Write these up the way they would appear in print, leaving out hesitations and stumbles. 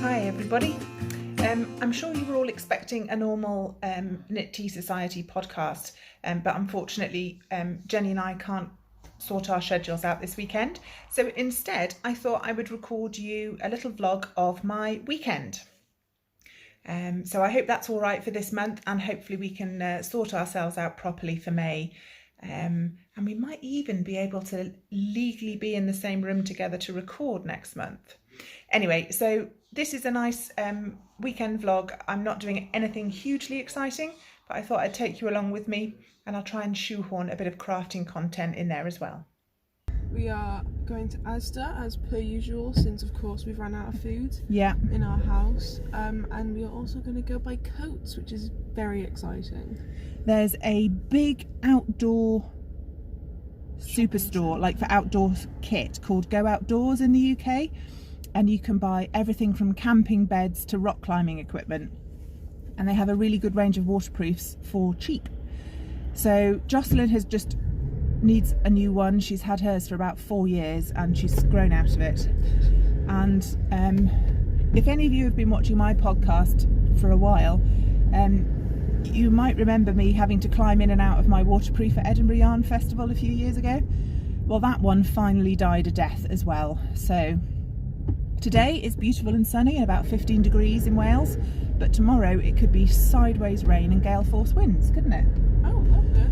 Hi everybody. I'm sure you were all expecting a normal Knit Tea Society podcast, but unfortunately Jenny and I can't sort our schedules out this weekend. So instead I thought I would record you a little vlog of my weekend. So I hope that's all right for this month, and hopefully we can sort ourselves out properly for May. And we might even be able to legally be in the same room together to record next month. Anyway, so this is a nice weekend vlog. I'm not doing anything hugely exciting, but I thought I'd take you along with me, and I'll try and shoehorn a bit of crafting content in there as well. We are going to Asda as per usual, since of course we've run out of food in our house, and we are also going to go buy coats, which is very exciting. There's a big outdoor superstore, like for outdoor kit, called Go Outdoors in the UK, and you can buy everything from camping beds to rock climbing equipment, and they have a really good range of waterproofs for cheap. So Jocelyn needs a new one. She's had hers for about 4 years and she's grown out of it. And if any of you have been watching my podcast for a while, you might remember me having to climb in and out of my waterproof at Edinburgh Yarn Festival a few years ago. Well, that one finally died a death as well. So today is beautiful and sunny and about 15 degrees in Wales, but tomorrow it could be sideways rain and gale force winds, couldn't it? Oh, lovely.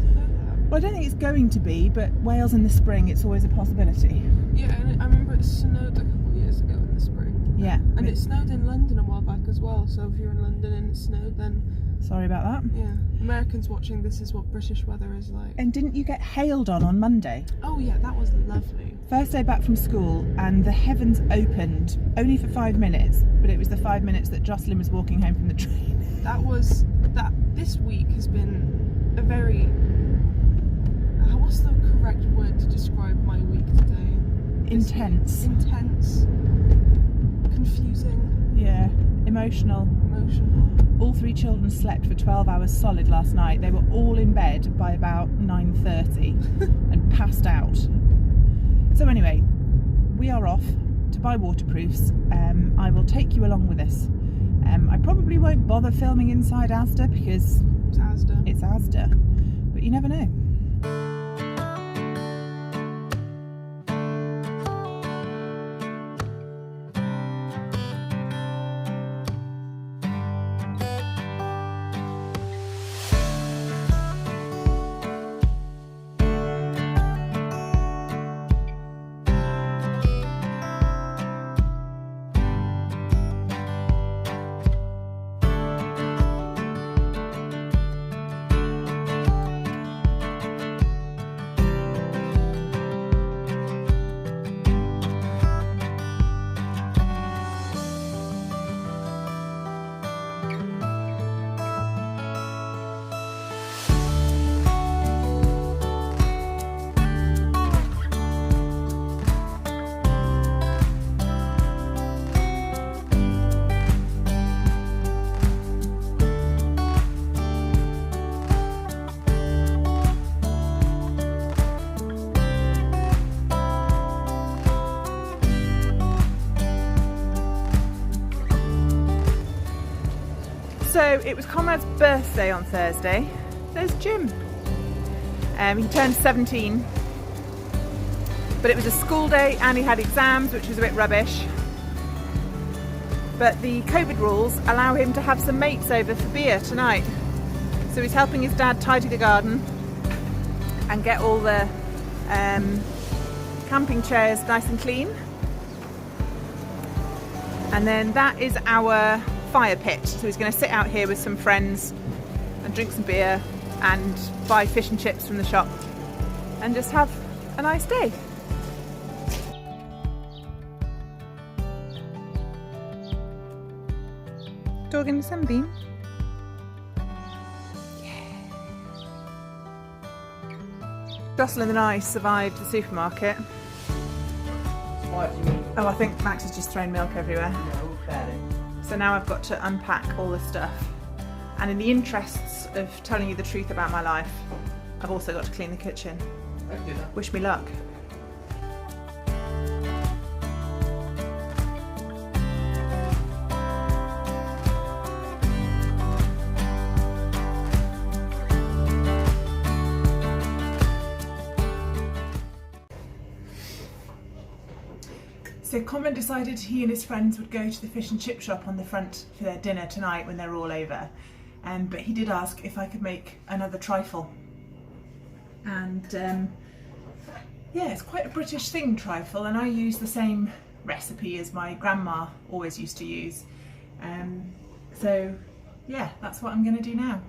Well, I don't think it's going to be, but Wales in the spring, it's always a possibility. Yeah, and I remember it snowed a couple of years ago in the spring. Yeah. And it snowed in London a while back as well, so if you're in London and it snowed, then... Sorry about that. Yeah. Americans watching, this is what British weather is like. And didn't you get hailed on Monday? Oh yeah, that was lovely. First day back from school, and the heavens opened only for 5 minutes, but it was the 5 minutes that Jocelyn was walking home from the train. This week has been a very... what's the correct word to describe my week today? Intense. Confusing. Yeah. Emotional. All 3 children slept for 12 hours solid last night. They were all in bed by about 9:30 and passed out. So anyway, we are off to buy waterproofs. I will take you along with us. I probably won't bother filming inside Asda because it's Asda, but you never know. So it was Conrad's birthday on Thursday. There's Jim. He turned 17, but it was a school day and he had exams, which was a bit rubbish. But the COVID rules allow him to have some mates over for beer tonight. So he's helping his dad tidy the garden and get all the camping chairs nice and clean. And then that is our fire pit, so he's going to sit out here with some friends and drink some beer and buy fish and chips from the shop and just have a nice day. Dog in the sunbeam. Yeah. Jocelyn and I survived the supermarket. Oh, I think Max has just thrown milk everywhere. No, fairly. So now I've got to unpack all the stuff. And in the interests of telling you the truth about my life, I've also got to clean the kitchen. I can do that. Wish me luck. So Convent decided he and his friends would go to the fish and chip shop on the front for their dinner tonight when they're all over. But he did ask if I could make another trifle. And yeah, it's quite a British thing, trifle, and I use the same recipe as my grandma always used to use. So yeah, that's what I'm going to do now.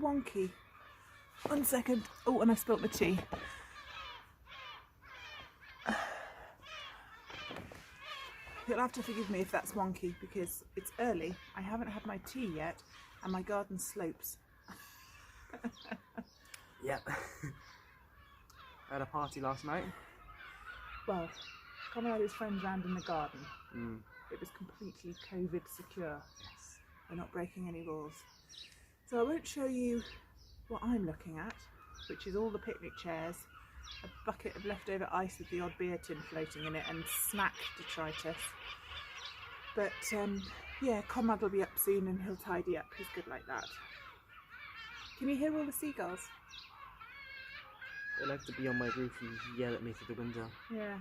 wonky. 1 second. Oh, and I spilt my tea. You'll have to forgive me if that's wonky because it's early. I haven't had my tea yet and my garden slopes. Yep. I had a party last night. Well, Conrad had his friends round in the garden. Mm. It was completely COVID secure. Yes. We're not breaking any laws. So I won't show you what I'm looking at, which is all the picnic chairs a bucket of leftover ice with the odd beer tin floating in it and snack detritus. But yeah, Conrad will be up soon and he'll tidy up. He's good like that. Can you hear all the seagulls? They like to be on my roof and yell at me through the window. Yeah.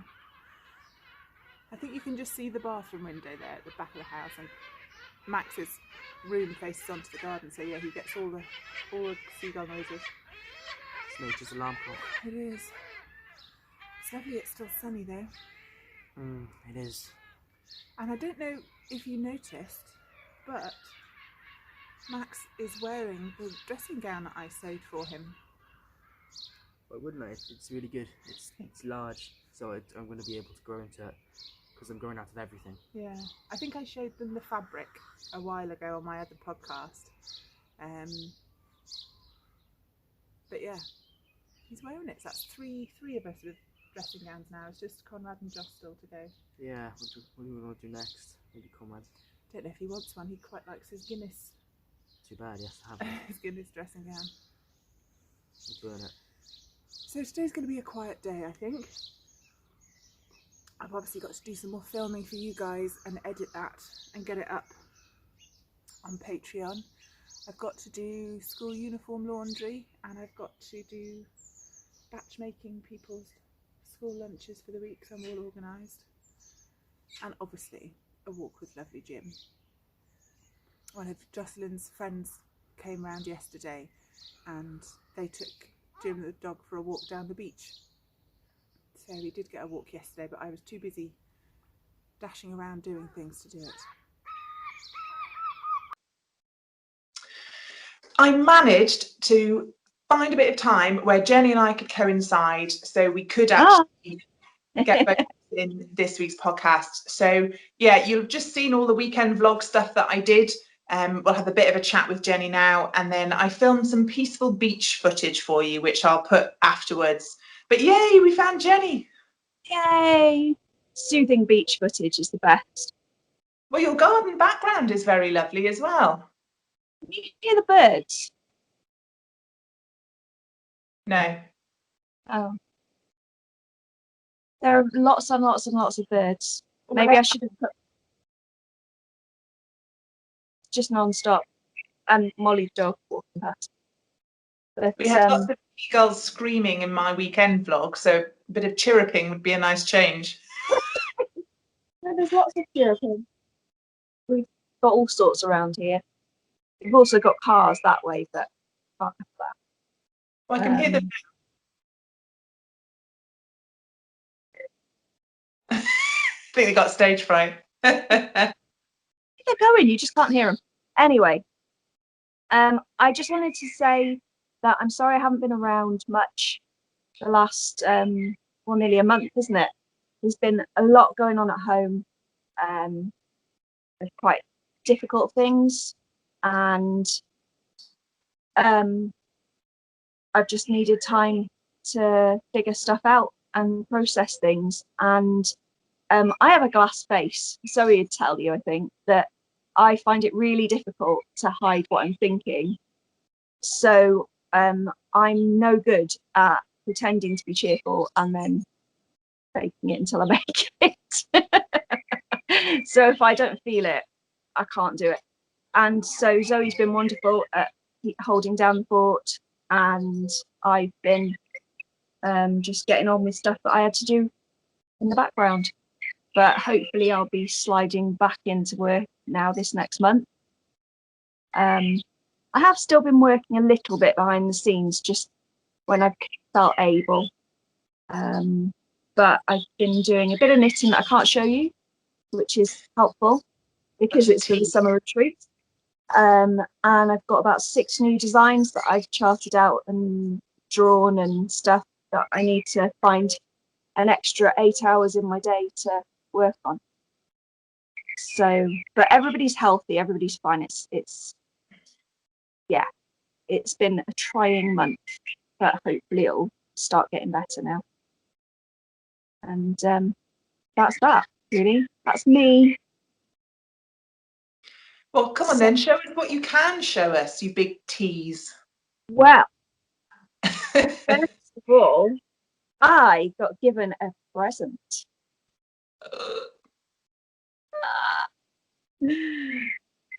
I think you can just see the bathroom window there at the back of the house, and Max's room faces onto the garden, so yeah, he gets all the seagull noises. It's nature's alarm clock. It is. It's lovely, it's still sunny though. It is. And I don't know if you noticed, but Max is wearing the dressing gown that I sewed for him. Why wouldn't I? It's really good. It's large, so I'm going to be able to grow into it because I'm growing out of everything. Yeah, I think I showed them the fabric a while ago on my other podcast. But yeah, he's wearing it. So that's three of us with dressing gowns now. It's just Conrad and Josh still to go. Yeah, what do we want to do next? Maybe Conrad. Don't know if he wants one. He quite likes his Guinness. Too bad, he has to have one. His Guinness dressing gown. We'll burn it. So today's going to be a quiet day, I think. I've obviously got to do some more filming for you guys and edit that and get it up on Patreon. I've got to do school uniform laundry, and I've got to do batch making people's school lunches for the week, so I'm all organised. And obviously a walk with lovely Jim. One of Jocelyn's friends came round yesterday and they took Jim the dog for a walk down the beach. So we did get a walk yesterday, but I was too busy dashing around doing things to do it. I managed to find a bit of time where Jenny and I could coincide, so we could actually get back in this week's podcast. So yeah, you've just seen all the weekend vlog stuff that I did. We'll have a bit of a chat with Jenny now, and then I filmed some peaceful beach footage for you, which I'll put afterwards. But yay, we found Jenny. Yay! Soothing beach footage is the best. Well, your garden background is very lovely as well. Can you hear the birds? No. Oh. There are lots and lots and lots of birds. Maybe I should have put just non-stop. And Molly's dog walking past. But, we had lots of seagulls screaming in my weekend vlog, so a bit of chirruping would be a nice change. There's lots of chirruping. We've got all sorts around here. We've also got cars that way, but can't have that. Well, I can hear them. I think they got stage fright. They're going, you just can't hear them. Anyway, I just wanted to say that I'm sorry I haven't been around much the last, well, nearly a month, isn't it? There's been a lot going on at home, with quite difficult things, and I've just needed time to figure stuff out and process things. And I have a glass face. Zoe would tell you, I think, that I find it really difficult to hide what I'm thinking. So I'm no good at pretending to be cheerful and then faking it until I make it. So if I don't feel it, I can't do it. And so Zoe's been wonderful at holding down the fort, and I've been just getting on with stuff that I had to do in the background. But hopefully I'll be sliding back into work now this next month. I have still been working a little bit behind the scenes, just when I've felt able. But I've been doing a bit of knitting that I can't show you, which is helpful because it's for the summer retreat. And I've got about 6 new designs that I've charted out and drawn and stuff that I need to find an extra 8 hours in my day to work on. So, but everybody's healthy, everybody's fine. It's yeah, it's been a trying month, but hopefully it'll start getting better now. And that's that, really. That's me. Well, come on then, show us what you can show us, you big tease. Well, first of all, I got given a present.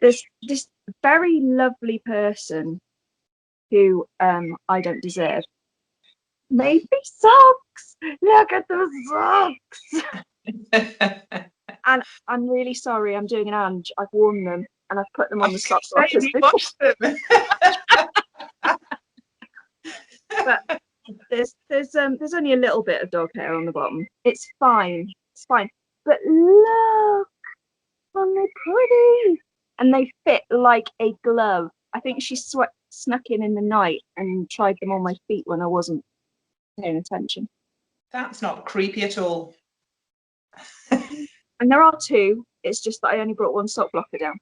There's this very lovely person who I don't deserve made me socks. Look at the socks. And I'm really sorry, I'm doing an Ange. I've worn them and I've put them on the sock blockers. But there's only a little bit of dog hair on the bottom. It's fine. It's fine. But look, aren't they pretty? And they fit like a glove. I think she snuck in the night and tried them on my feet when I wasn't paying attention. That's not creepy at all. And there are two. It's just that I only brought one sock blocker down.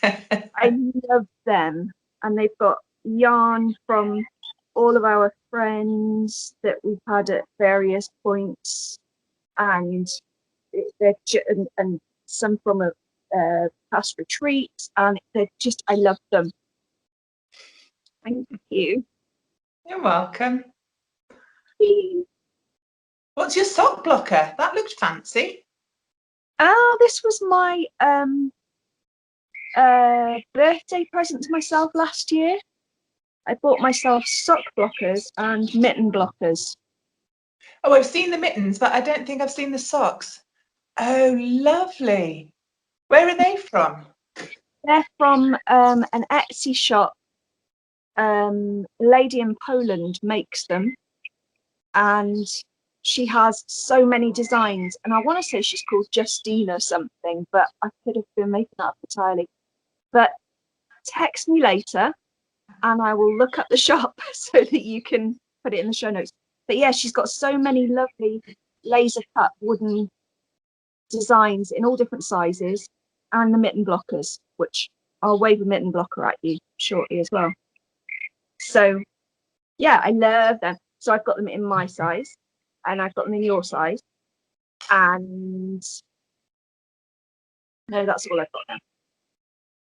I love them. And they've got yarn from all of our friends that we've had at various points. And they're and some from a past retreat. And they're just, I love them. Thank you. You're welcome. What's your sock blocker? That looked fancy. This was my birthday present to myself last year. I bought myself sock blockers and mitten blockers. Oh, I've seen the mittens, but I don't think I've seen the socks. Oh, lovely. Where are they from? They're from an Etsy shop. A lady in Poland makes them, and she has so many designs. And I want to say she's called Justine or something, but I could have been making that up entirely. But text me later and I will look up the shop so that you can put it in the show notes. But yeah, she's got so many lovely laser cut wooden designs in all different sizes, and the mitten blockers, which I'll wave a mitten blocker at you shortly as well. So yeah, I love them. So I've got them in my size and I've got them in your size. And no, that's all I've got now.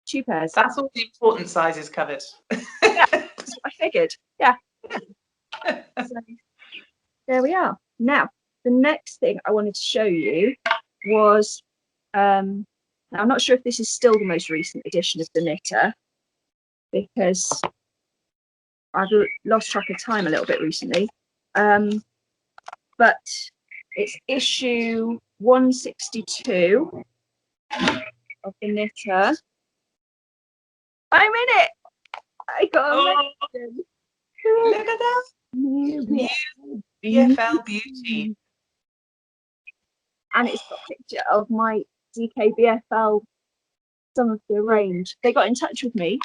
2 pairs. That's all the important sizes covered. Yeah, that's what I figured. Yeah. So there we are. Now, the next thing I wanted to show you was, now I'm not sure if this is still the most recent edition of the Knitter, because I've lost track of time a little bit recently. But it's issue 162 of the Knitter. I'm in it. I got a mention. Look at that. New BFL Beauty. And it's got a picture of my DKBFL, some of the range. They got in touch with me.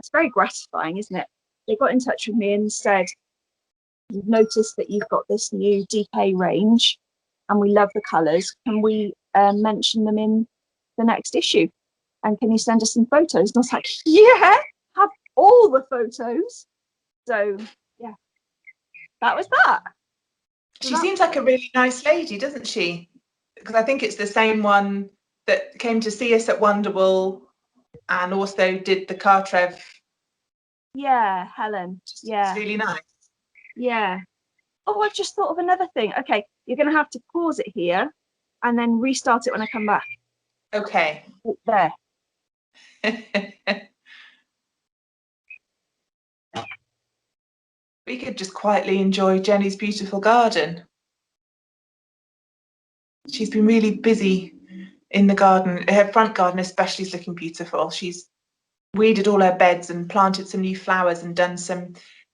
It's very gratifying, isn't it? They got in touch with me and said, we've noticed that you've got this new DK range and we love the colours. Can we mention them in the next issue? And can you send us some photos? And I was like, yeah, have all the photos. So yeah, that was that. She seems like a really nice lady, doesn't she? Because I think it's the same one that came to see us at Wonderwall and also did the Cartrev. Yeah, Helen. Yeah. It's really nice. Yeah. Oh, I've just thought of another thing. Okay, you're going to have to pause it here and then restart it when I come back. Okay. There. We could just quietly enjoy Jenny's beautiful garden. She's been really busy in the garden. Her front garden especially is looking beautiful. She's weeded all her beds and planted some new flowers and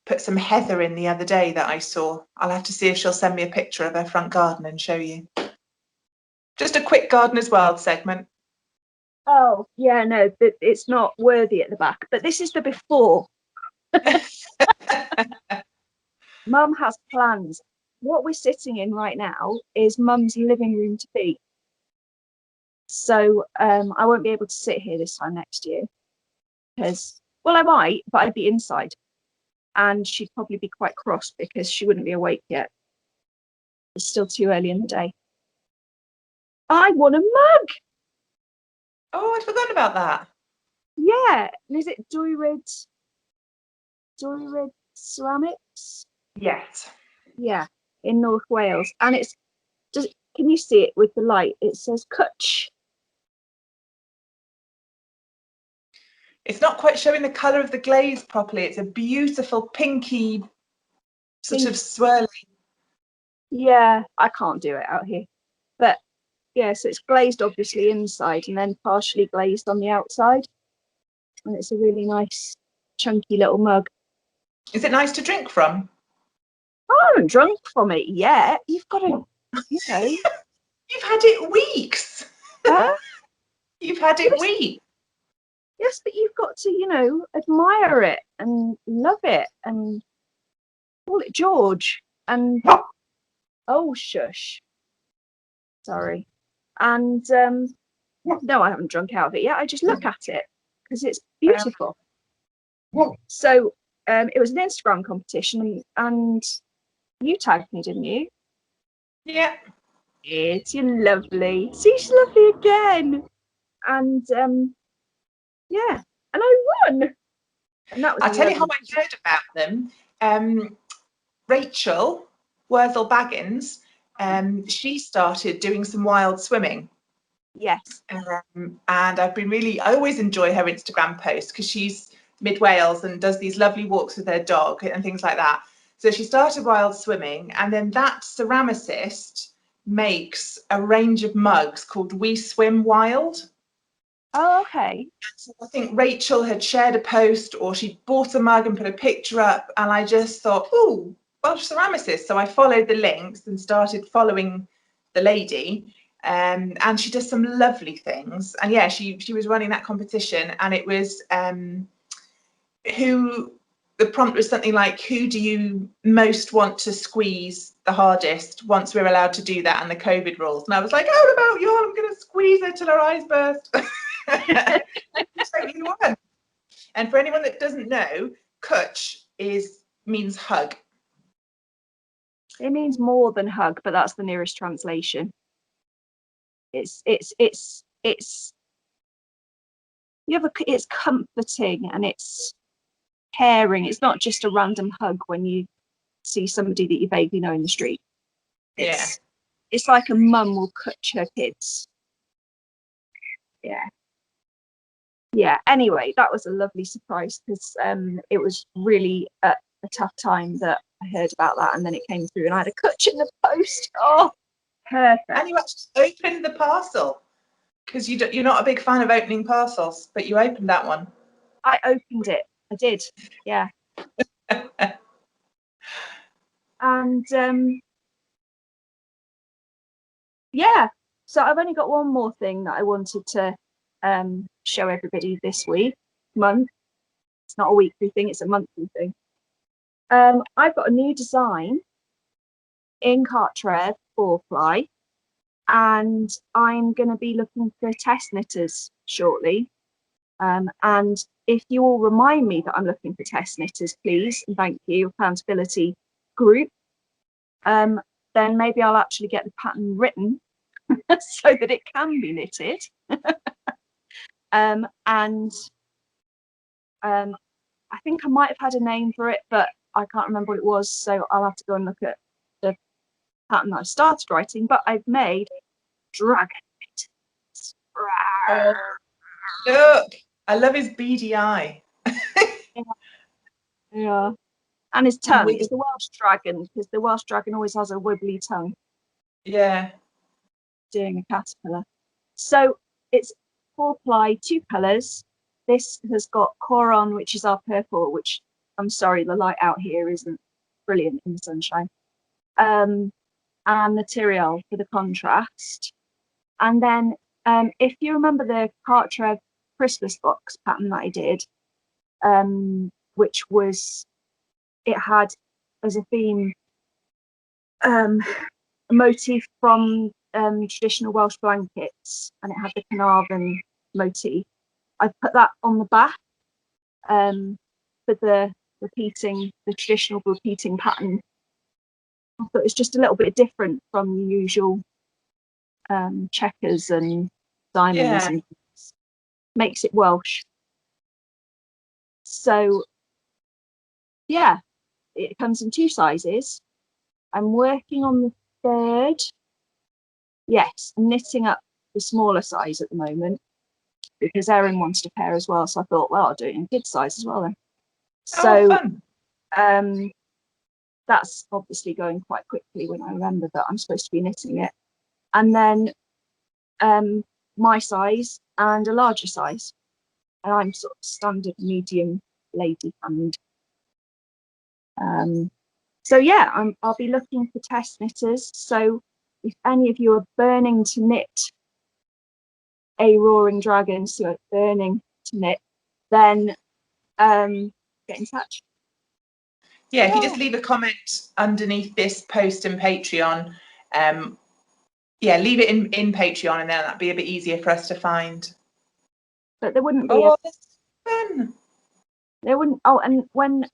put some heather in the other day that I saw. I'll have to see if she'll send me a picture of her front garden and show you. Just a quick Gardener's World segment. Oh, yeah, no, it's not worthy at the back, but this is the before. Mum has plans. What we're sitting in right now is Mum's living room to be. So I won't be able to sit here this time next year because, well, I might, but I'd be inside. And she'd probably be quite cross because she wouldn't be awake yet. It's still too early in the day. I want a mug. Oh, I'd forgotten about that. Yeah. And is it Doyrid Ceramics? Yes. Yeah, in North Wales, and it's just, can you see it with the light? It says Cwtch. It's not quite showing the colour of the glaze properly. It's a beautiful pinky sort of swirly. Yeah, I can't do it out here. But yeah, so it's glazed obviously inside and then partially glazed on the outside. And it's a really nice chunky little mug. Is it nice to drink from? I haven't drunk from it yet. You've got to, you know. You've had it weeks. Huh? You've had it weeks. Yes, but you've got to, you know, admire it and love it and call it George. And oh, shush. Sorry. And no, I haven't drunk out of it yet. I just look at it because it's beautiful. So it was an Instagram competition and you tagged me, didn't you? Yeah. It's lovely. See, she's lovely again. And yeah, and I won. And that was I'll tell you how I heard about them. Rachel Worthell Baggins, she started doing some wild swimming. Yes. And I always enjoy her Instagram posts because she's mid Wales and does these lovely walks with her dog and things like that. So she started wild swimming, and then that ceramicist makes a range of mugs called We Swim Wild. Oh, okay. So I think Rachel had shared a post, or she bought a mug and put a picture up, and I just thought, oh, Welsh ceramicist. So I followed the links and started following the lady. And she does some lovely things. And yeah, she was running that competition, and it was the prompt was something like, who do you most want to squeeze the hardest once we're allowed to do that and the COVID rules? And I was like, how about you? I'm going to squeeze her till her eyes burst. Totally won. And for anyone that doesn't know, Cwtch means hug. It means more than hug, but that's the nearest translation. It's it's comforting and it's caring. It's not just a random hug when you see somebody that you vaguely know in the street. It's like a mum will Cwtch her kids. Yeah, anyway, that was a lovely surprise because it was really a tough time that I heard about that, and then it came through and I had a Cwtch in the post. Oh, perfect. And you actually opened the parcel because you're not a big fan of opening parcels, but you opened that one. I opened it. I did. Yeah. And yeah, so I've only got one more thing that I wanted to show everybody this month. It's not a weekly thing, it's a monthly thing. I've got a new design in Cartrev 4-ply, and I'm going to be looking for test knitters shortly. And if you all remind me that I'm looking for test knitters, please, and thank you, accountability group, then maybe I'll actually get the pattern written so that it can be knitted. I think I might have had a name for it, but I can't remember what it was, so I'll have to go and look at the pattern that I started writing. But I've made dragon mittens. Oh, look, I love his beady eye. Yeah, and his tongue. It's the Welsh dragon, because the Welsh dragon always has a wibbly tongue. Yeah. Doing a caterpillar. So it's 4-ply, 2 colours. This has got Coron, which is our purple, which I'm sorry, the light out here isn't brilliant in the sunshine. And material for the contrast. And then if you remember the Cartrev Christmas box pattern that I did, which was, it had as a theme a motif from traditional Welsh blankets, and it had the Carnarvon motif. I put that on the back for the traditional repeating pattern. I thought it's just a little bit different from the usual checkers and diamonds, and makes it Welsh. So yeah, it comes in 2 sizes. I'm working on the third. Yes, I'm knitting up the smaller size at the moment because Erin wanted a pair as well. So I thought, well, I'll do it in kid size as well then. So fun. That's obviously going quite quickly when I remember that I'm supposed to be knitting it. And then my size and a larger size. And I'm sort of standard medium lady hand. So yeah, I'll be looking for test knitters. So if any of you are burning to knit a Roaring Dragon, so burning to knit, then get in touch. Yeah, if you just leave a comment underneath this post in Patreon, leave it in Patreon, and then that'd be a bit easier for us to find. But there wouldn't be that's fun. There wouldn't. Oh, and when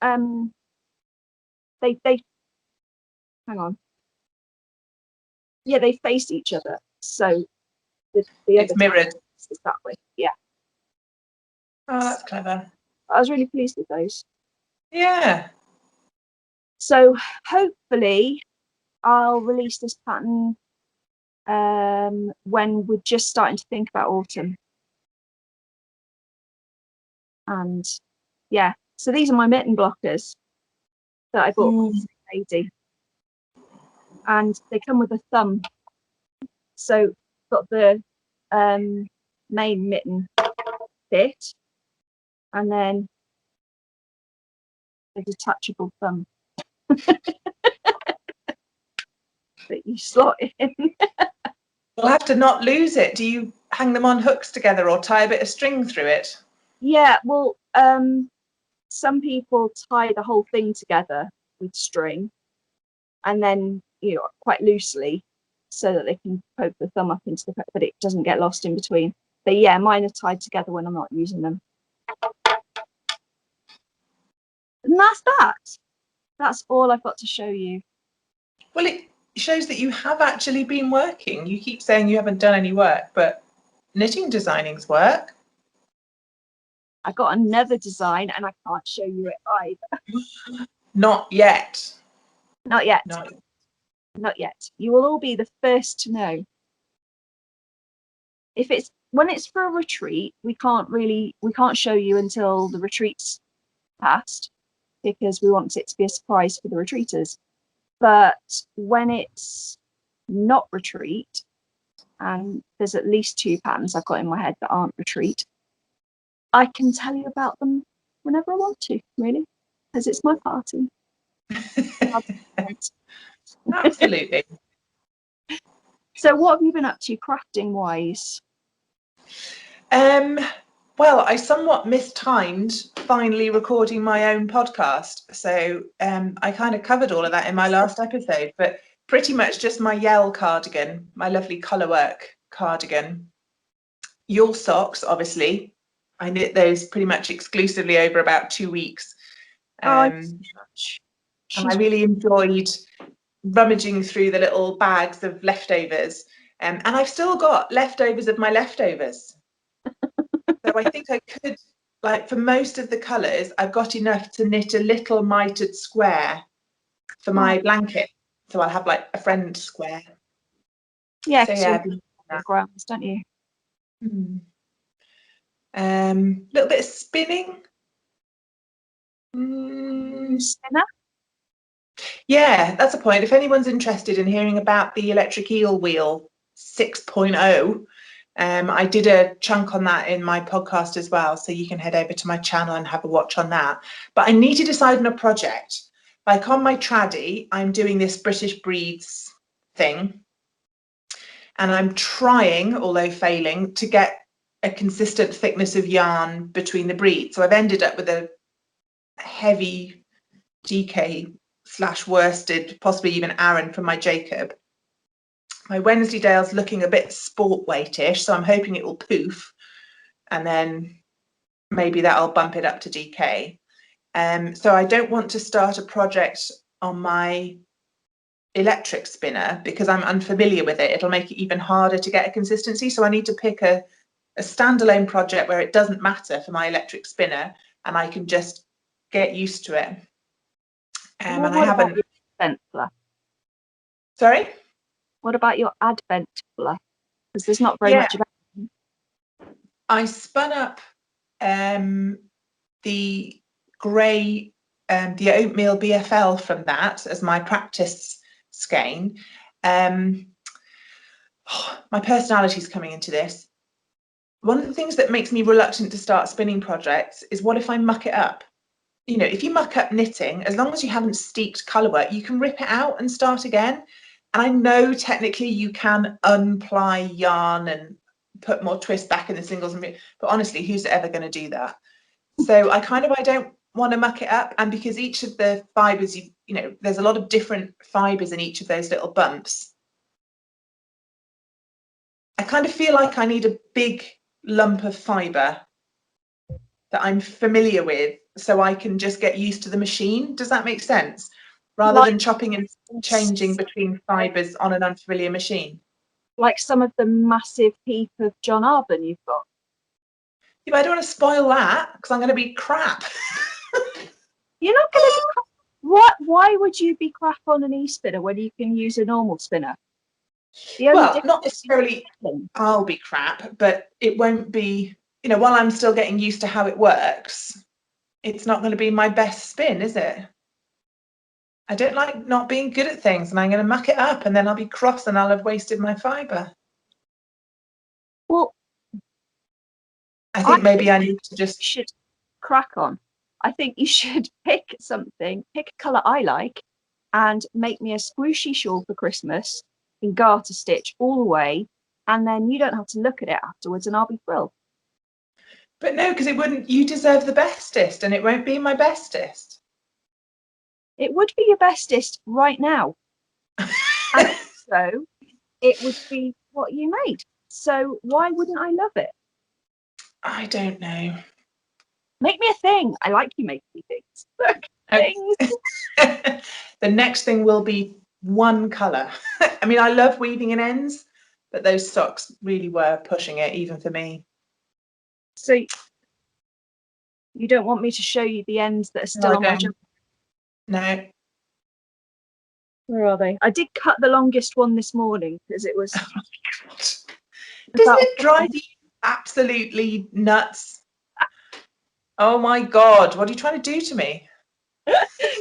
they hang on. Yeah, they face each other, so the it's other mirrored is that way. Yeah. Oh, that's clever. I was really pleased with those. Yeah. So hopefully I'll release this pattern when we're just starting to think about autumn. And yeah, so these are my mitten blockers that I bought from Lady. And they come with a thumb. So got the main mitten bit, and then a detachable thumb that you slot in. We'll have to not lose it. Do you hang them on hooks together or tie a bit of string through it? Yeah, well, some people tie the whole thing together with string and then, quite loosely so that they can poke the thumb up into the, but it doesn't get lost in between. But yeah, mine are tied together when I'm not using them. And that's that. That's all I've got to show you. Well, it shows that you have actually been working. You keep saying you haven't done any work, but knitting designing's work. I got another design and I can't show you it either. Not yet. Not yet. Not yet. You will all be the first to know. When it's for a retreat, we can't show you until the retreat's passed because we want it to be a surprise for the retreaters. But when it's not retreat, and there's at least 2 patterns I've got in my head that aren't retreat, I can tell you about them whenever I want to, really, because it's my party. Absolutely. So what have you been up to crafting wise? Well, I somewhat mistimed finally recording my own podcast. So I kind of covered all of that in my last episode, but pretty much just my Yell cardigan, my lovely colourwork cardigan. Your socks, obviously. I knit those pretty much exclusively over about 2 weeks. And I really enjoyed rummaging through the little bags of leftovers. And I've still got leftovers of my leftovers. So I think I could, for most of the colours, I've got enough to knit a little mitered square for my blanket. So I'll have a friend square. Yeah, so yeah, backgrounds, don't you? Little bit of spinning. Spinner? Yeah, that's a point. If anyone's interested in hearing about the electric eel wheel 6.0, I did a chunk on that in my podcast as well, so you can head over to my channel and have a watch on that. But I need to decide on a project. Like on my traddy, I'm doing this British breeds thing, and I'm trying, although failing, to get a consistent thickness of yarn between the breeds. So I've ended up with a heavy DK/worsted, possibly even Aran from my Jacob. My Wensleydale's looking a bit sport weightish, so I'm hoping it will poof, and then maybe that'll bump it up to DK. So I don't want to start a project on my electric spinner because I'm unfamiliar with it. It'll make it even harder to get a consistency. So I need to pick a standalone project where it doesn't matter for my electric spinner and I can just get used to it. And I haven't. Sorry? What about your advent colour? Because there's not very much about it. I spun up the grey, the oatmeal BFL from that as my practice skein. My personality's coming into this. One of the things that makes me reluctant to start spinning projects is, what if I muck it up? You know, if you muck up knitting, as long as you haven't steeped colour work, you can rip it out and start again. And I know technically you can unply yarn and put more twist back in the singles, but honestly, who's ever going to do that? So I don't want to muck it up. And because each of the fibres, you know, there's a lot of different fibres in each of those little bumps, I kind of feel like I need a big lump of fibre that I'm familiar with, so I can just get used to the machine. Does that make sense? Rather than chopping and changing between fibres on an unfamiliar machine. Like some of the massive heap of John Arbon you've got. Yeah, but I don't want to spoil that because I'm going to be crap. You're not going to be crap. What? Why would you be crap on an e-spinner when you can use a normal spinner? Well, not necessarily I'll be crap, but it won't be, you know, while I'm still getting used to how it works, it's not going to be my best spin, is it? I don't like not being good at things, and I'm going to muck it up and then I'll be cross and I'll have wasted my fibre. Well, I think maybe I need to just should crack on. I think you should pick something, pick a colour I like, and make me a squishy shawl for Christmas in garter stitch all the way, and then you don't have to look at it afterwards, and I'll be thrilled. But no, because it wouldn't. You deserve the bestest, and it won't be my bestest. It would be your bestest right now, and also it would be what you made. So why wouldn't I love it? I don't know. Make me a thing. I like you making me things. Look, things. The next thing will be one colour. I mean, I love weaving in ends, but those socks really were pushing it, even for me. So you don't want me to show you the ends that are still on my jumper? No. Where are they? I did cut the longest one this morning because it was. Oh my God. Doesn't it drive you absolutely nuts? Oh my God, what are you trying to do to me?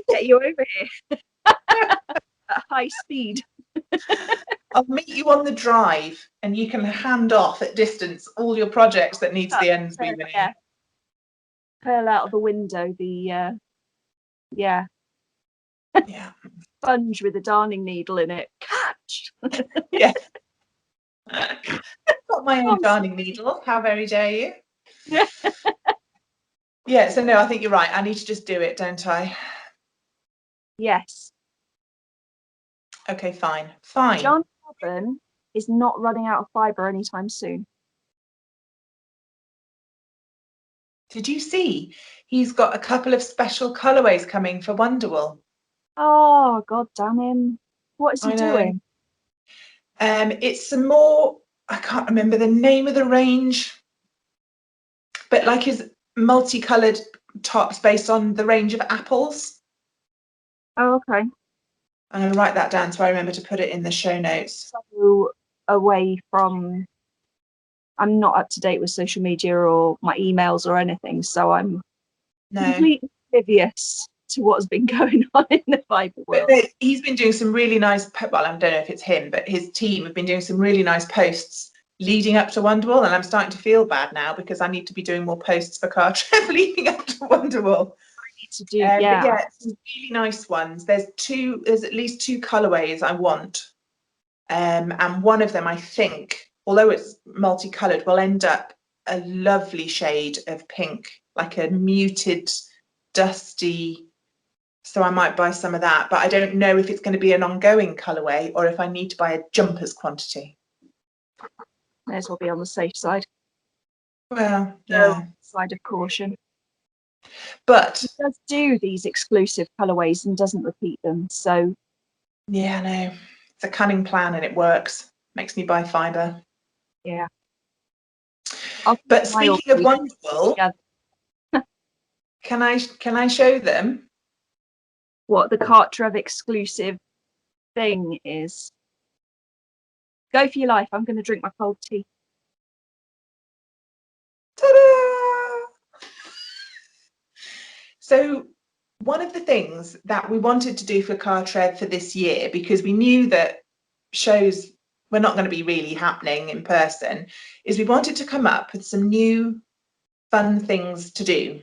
Get you over here at high speed. I'll meet you on the drive and you can hand off at distance all your projects that needs the ends weaving in. Pearl out of the window, the yeah. Sponge with a darning needle in it. Catch. Yeah. I've got my own darning needle. How very dare you? Yeah, so no, I think you're right. I need to just do it, don't I? Yes. Okay, fine. Fine. John Arbon is not running out of fibre anytime soon. Did you see? He's got a couple of special colourways coming for Wonderwool. Oh, God damn him. What is he doing? It's some more, I can't remember the name of the range, but like his multicoloured tops based on the range of apples. Oh, okay. I'm going to write that down so I remember to put it in the show notes. So away from, I'm not up to date with social media or my emails or anything, so I'm completely oblivious to what's been going on in the fibre world. But he's been doing some really nice, well, I don't know if it's him, but his team have been doing some really nice posts leading up to Wonderwool, and I'm starting to feel bad now because I need to be doing more posts for Car Trev leading up to Wonderwool. I need to do, yeah. But yeah, some really nice ones. There's at least two colourways I want. And one of them, I think, although it's multicoloured, will end up a lovely shade of pink, like a muted, dusty. So I might buy some of that, but I don't know if it's going to be an ongoing colourway or if I need to buy a jumper's quantity. May as well be on the safe side. Well, yeah. Side of caution. But he does do these exclusive colourways and doesn't repeat them, so. Yeah, no, it's a cunning plan and it works. Makes me buy fibre. Yeah. But speaking of Wonderwool, can I show them? What, the Car Trev exclusive thing is, go for your life. I'm going to drink my cold tea. Ta-da! So one of the things that we wanted to do for Cartrev for this year, because we knew that shows were not going to be really happening in person, is we wanted to come up with some new fun things to do.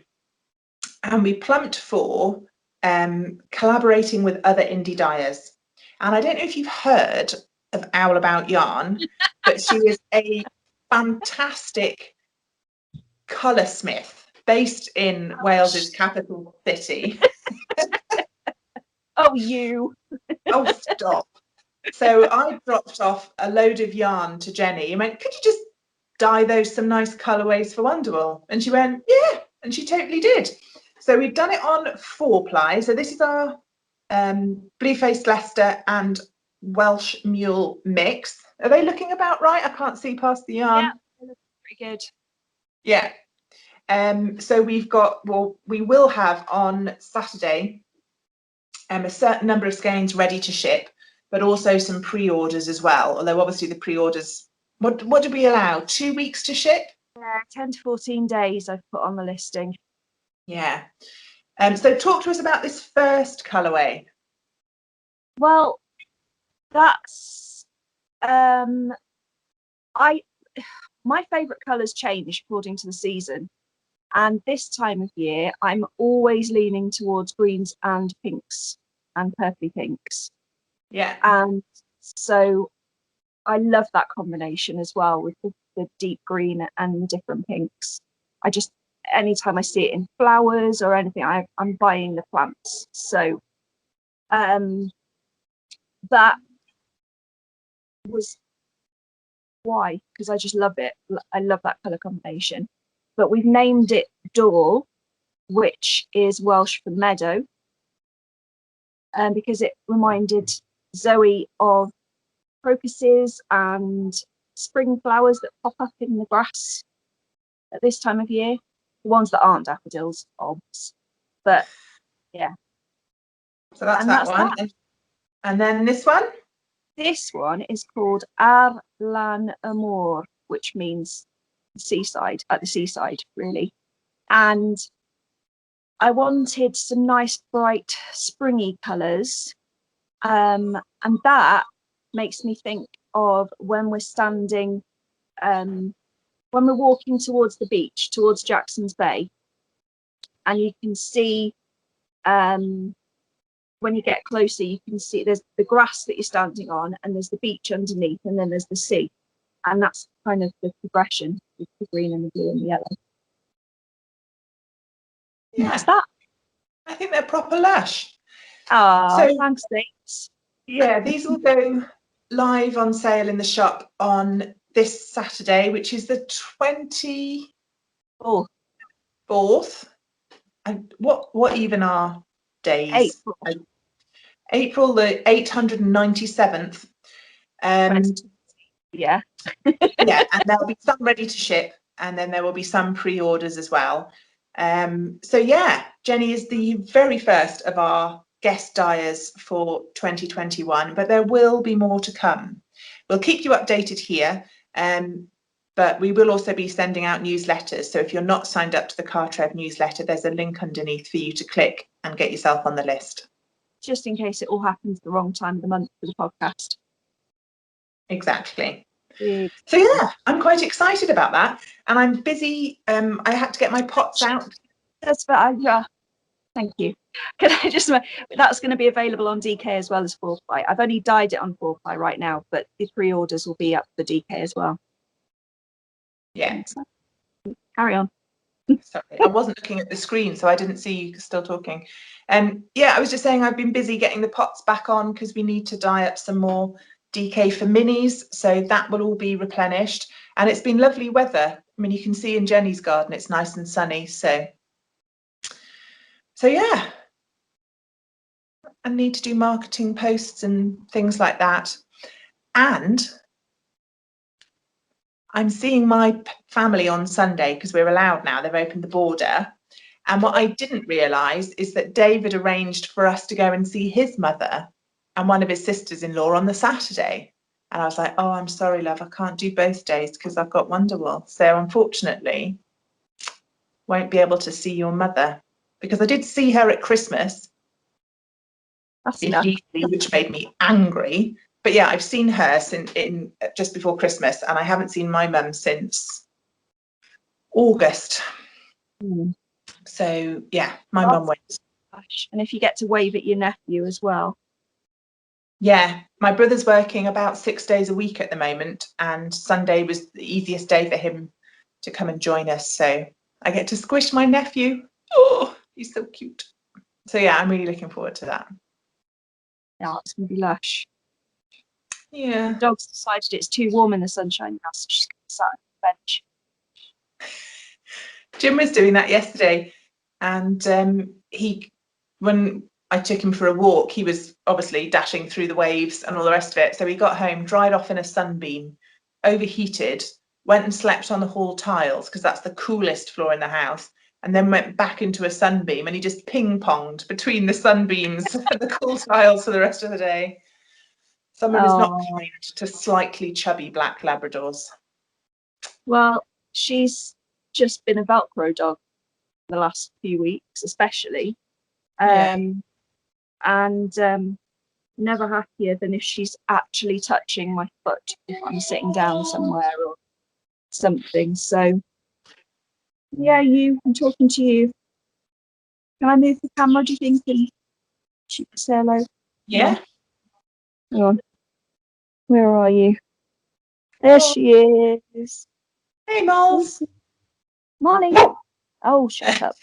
And we plumped for collaborating with other indie dyers. And I don't know if you've heard of Owl About Yarn, but she is a fantastic colorsmith based in Wales's capital city. Oh, you. Oh, stop. So I dropped off a load of yarn to Jenny and went, could you just dye those some nice colourways for Wonderwall? And she went, yeah, and she totally did. So we've done it on 4-ply. So this is our Blue-Faced Leicester and Welsh Mule mix. Are they looking about right? I can't see past the yarn. Yeah, they look pretty good. Yeah. So we've got, well, we will have on Saturday a certain number of skeins ready to ship, but also some pre-orders as well. Although obviously the pre-orders, what did we allow? 2 weeks to ship? 10 to 14 days I've put on the listing. Yeah. So talk to us about this first colourway. Well, that's my favourite colours change according to the season. And this time of year, I'm always leaning towards greens and pinks and purpley pinks. Yeah. And so I love that combination as well with the deep green and the different pinks. I just, anytime I see it in flowers or anything, I'm buying the plants. So that was why, because I just love it. I love that colour combination. But we've named it Dor, which is Welsh for meadow, because it reminded Zoe of crocuses and spring flowers that pop up in the grass at this time of year. The ones that aren't daffodils, obs. But yeah. So that's that one. That. And then this one? This one is called Ar Lan Amor, which means seaside, at the seaside, really. And I wanted some nice, bright, springy colours. And that makes me think of when we're standing, when we're walking towards the beach, towards Jackson's Bay. And you can see, when you get closer, you can see there's the grass that you're standing on, and there's the beach underneath, and then there's the sea. And that's kind of the progression with the green and the blue and the yellow. Yeah. That's that. I think they're proper lush. Oh, so, thanks, thanks. Yeah, these will go live on sale in the shop on this Saturday, which is the 24th. And what even are days? April the 897th. Yeah. Yeah, and there'll be some ready to ship, and then there will be some pre-orders as well. So yeah, Jenny is the very first of our guest dyers for 2021, but there will be more to come. We'll keep you updated here, but we will also be sending out newsletters. So if you're not signed up to the Cartrev newsletter, there's a link underneath for you to click and get yourself on the list. Just in case it all happens the wrong time of the month for the podcast. Exactly. So yeah, I'm quite excited about that, and I'm busy. I had to get my pots out. That's yeah. Thank you. Can I just? That's going to be available on DK as well as 4-ply. I've only dyed it on 4-ply right now, but the pre-orders will be up for DK as well. Yeah. Carry on. Sorry, I wasn't looking at the screen, so I didn't see you still talking. Yeah, I was just saying I've been busy getting the pots back on because we need to dye up some more DK for minis, so that will all be replenished. And it's been lovely weather. I mean, you can see in Jenny's garden it's nice and sunny, so yeah, I need to do marketing posts and things like that. And I'm seeing my family on Sunday because we're allowed now. They've opened the border. And what I didn't realise is that David arranged for us to go and see his mother and one of his sisters-in-law on the Saturday. And I was like, oh, I'm sorry, love, I can't do both days because I've got Wonderwall. So unfortunately, won't be able to see your mother, because I did see her at Christmas. That's enough. Which made me angry. But yeah, I've seen her since just before Christmas, and I haven't seen my mum since August. So yeah, my mum went. And if you get to wave at your nephew as well. Yeah, my brother's working about 6 days a week at the moment, and Sunday was the easiest day for him to come and join us. So I get to squish my nephew. Oh, he's so cute. So yeah, I'm really looking forward to that. Yeah, it's going to be lush. Yeah. The dog's decided it's too warm in the sunshine now, so she's going to sit on the bench. Jim was doing that yesterday, and when I took him for a walk, he was obviously dashing through the waves and all the rest of it. So he got home, dried off in a sunbeam, overheated, went and slept on the hall tiles because that's the coolest floor in the house, and then went back into a sunbeam, and he just ping-ponged between the sunbeams and the cool tiles for the rest of the day. Summer is not kind to slightly chubby black Labradors. Well, she's just been a Velcro dog the last few weeks, especially. And never happier than if she's actually touching my foot if I'm sitting down somewhere or something. So yeah, I'm talking to you. Can I move the camera, do you think, and she can say hello? Yeah. Hang on. Where are you? There she is. Hey, Moles. Morning. Oh, shut up.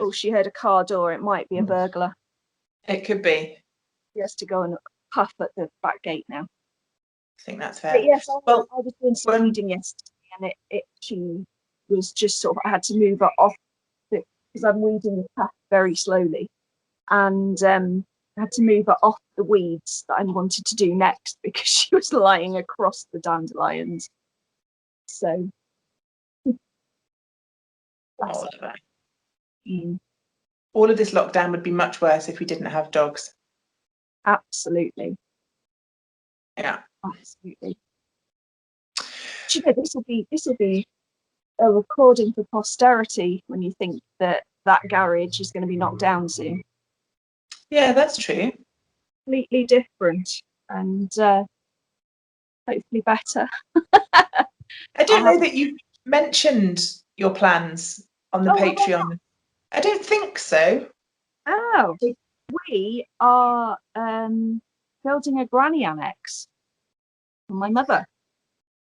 Oh, she heard a car door. It might be a burglar. It could be. He has to go and puff at the back gate now. I think that's fair. But yes, well, I was doing some reading yesterday, and she was just sort of, I had to move her off because I'm reading the path very slowly, and I had to move her off the weeds that I wanted to do next because she was lying across the dandelions. So that's all of this lockdown would be much worse if we didn't have dogs. Absolutely. Yeah. Absolutely. Do you know, this will be a recording for posterity when you think that garage is going to be knocked down soon. Yeah, that's true. Completely different and hopefully better. I don't know that you mentioned your plans on the Patreon. I don't think so. Oh, we are building a granny annex for my mother.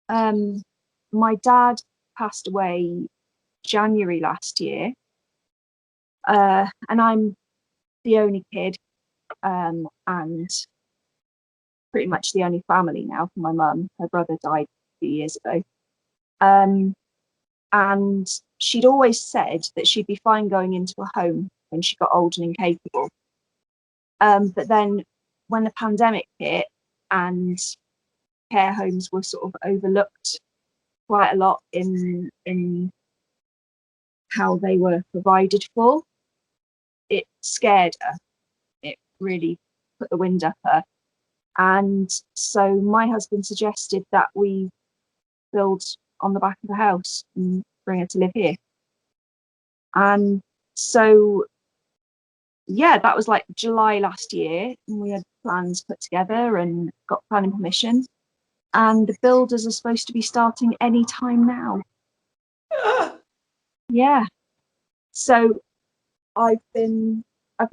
My dad passed away January last year, and I'm the only kid, and pretty much the only family now for my mum. Her brother died a few years ago, and she'd always said that she'd be fine going into a home when she got old and incapable. But then when the pandemic hit and care homes were sort of overlooked quite a lot in how they were provided for, it scared her. It really put the wind up her. And so my husband suggested that we build on the back of the house and bring her to live here. And so, yeah, that was like July last year, and we had plans put together and got planning permission. And the builders are supposed to be starting any time now. Yeah. So I've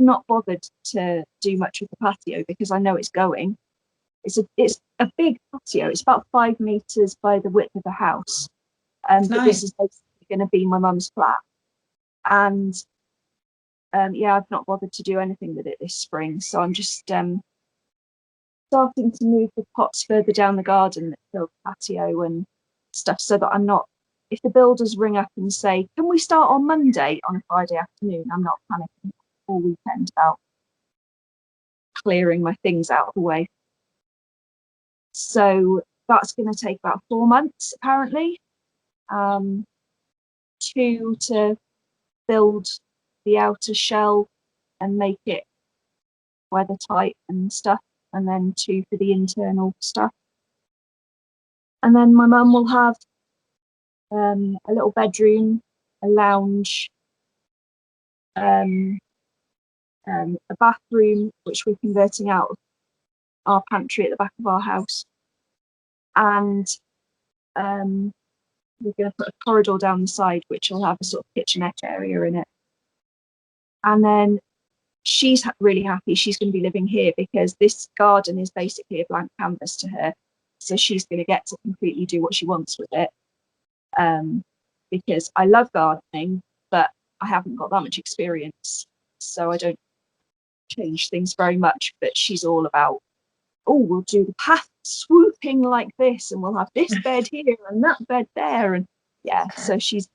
not bothered to do much with the patio because I know it's going. It's a big patio. It's about 5 meters by the width of the house. But this is basically going to be my mum's flat. And yeah, I've not bothered to do anything with it this spring. So I'm just starting to move the pots further down the garden that fill the patio and stuff, so that I'm not, if the builders ring up and say, can we start on Monday on a Friday afternoon, I'm not panicking all weekend about clearing my things out of the way. So that's going to take about 4 months apparently. 2 to build the outer shell and make it weather tight and stuff, and then 2 for the internal stuff. And then my mum will have a little bedroom, a lounge, a bathroom, which we're converting out of our pantry at the back of our house. And we're going to put a corridor down the side, which will have a sort of kitchenette area in it. And then she's really happy she's going to be living here because this garden is basically a blank canvas to her. So she's going to get to completely do what she wants with it. Because I love gardening, but I haven't got that much experience. So I don't change things very much. But she's all about, oh, we'll do the path swooping like this, and we'll have this bed here and that bed there. And yeah, so she's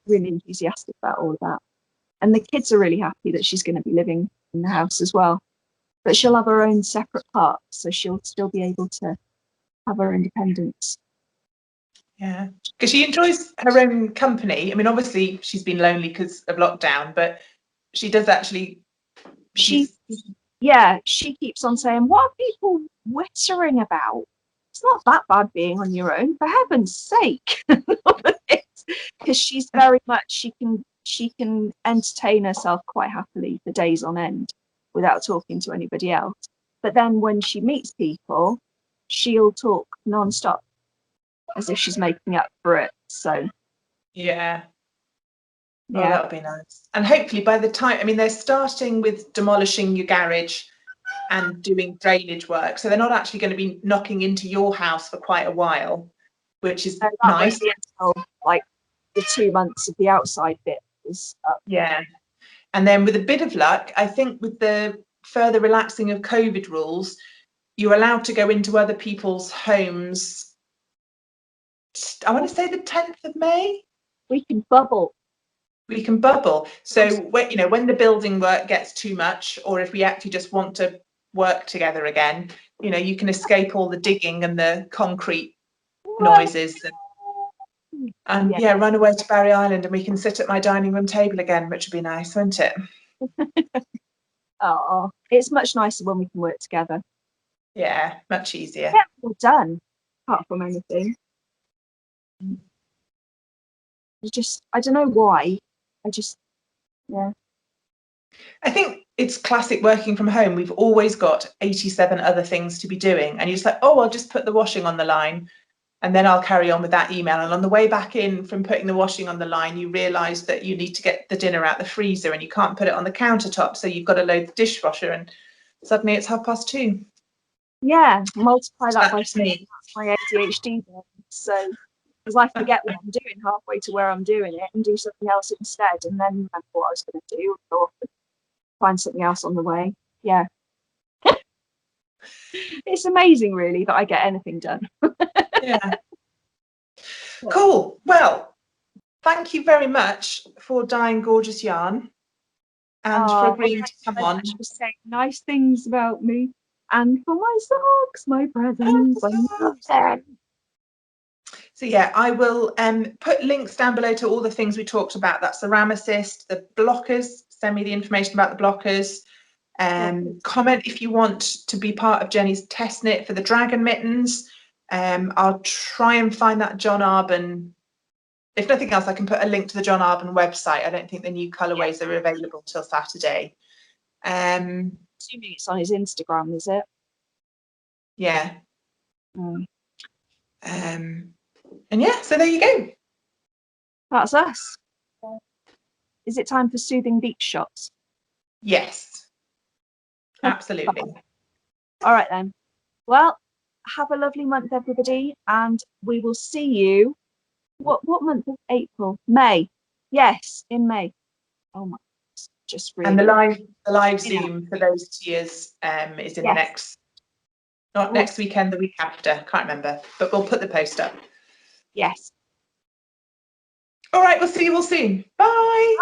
really enthusiastic about all of that. And the kids are really happy that she's going to be living in the house as well. But she'll have her own separate part, so she'll still be able to have her independence. Yeah, because she enjoys her own company. I mean, obviously she's been lonely because of lockdown, but she does actually. She keeps on saying, what are people whittering about? It's not that bad being on your own, for heaven's sake. Because she's very much, she can entertain herself quite happily for days on end without talking to anybody else. But then when she meets people, she'll talk non-stop as if she's making up for it. So yeah. Oh, that would be nice. And hopefully by the time, I mean, they're starting with demolishing your garage and doing drainage work, so they're not actually going to be knocking into your house for quite a while, which is nice. Until, like, the 2 months of the outside bit is up. Yeah, and then with a bit of luck, I think with the further relaxing of COVID rules, you're allowed to go into other people's homes. I want to say the 10th of May. We can bubble. So when the building work gets too much, or if we actually just want to work together again, you can escape all the digging and the concrete noises and run away to Barry Island, and we can sit at my dining room table again, which would be nice, wouldn't it? Oh, it's much nicer when we can work together. Yeah, much easier. Yeah, we're done, apart from anything. I don't know why. I think it's classic working from home. We've always got 87 other things to be doing, and you're just like, oh, I'll just put the washing on the line, and then I'll carry on with that email. And on the way back in from putting the washing on the line, you realise that you need to get the dinner out the freezer, and you can't put it on the countertop, so you've got to load the dishwasher, and suddenly it's 2:30. Yeah, multiply that by 3. That's my ADHD then. So, because I forget what I'm doing halfway to where I'm doing it and do something else instead, and then remember what I was going to do, or find something else on the way. Yeah. It's amazing, really, that I get anything done. Yeah. Cool. Well, thank you very much for dyeing gorgeous yarn and for agreeing to come on. For saying nice things about me and for my socks, my presents. So yeah, I will put links down below to all the things we talked about. That's the Ram Assist, the blockers. Send me the information about the blockers. Comment if you want to be part of Jenny's test knit for the dragon mittens. I'll try and find that John Arbon. If nothing else, I can put a link to the John Arbon website. I don't think the new colourways are available till Saturday. Assuming it's on his Instagram, is it? Yeah. And yeah, so there you go. That's us. Is it time for soothing beach shots? Yes. Absolutely. All right then. Well, have a lovely month, everybody, and we will see you. What month of April? May. Yes, in May. Oh my! Just really. And the live Zoom for those tiers is in next weekend, the week after. Can't remember, but we'll put the post up. Yes. All right, we'll see you all soon. Bye.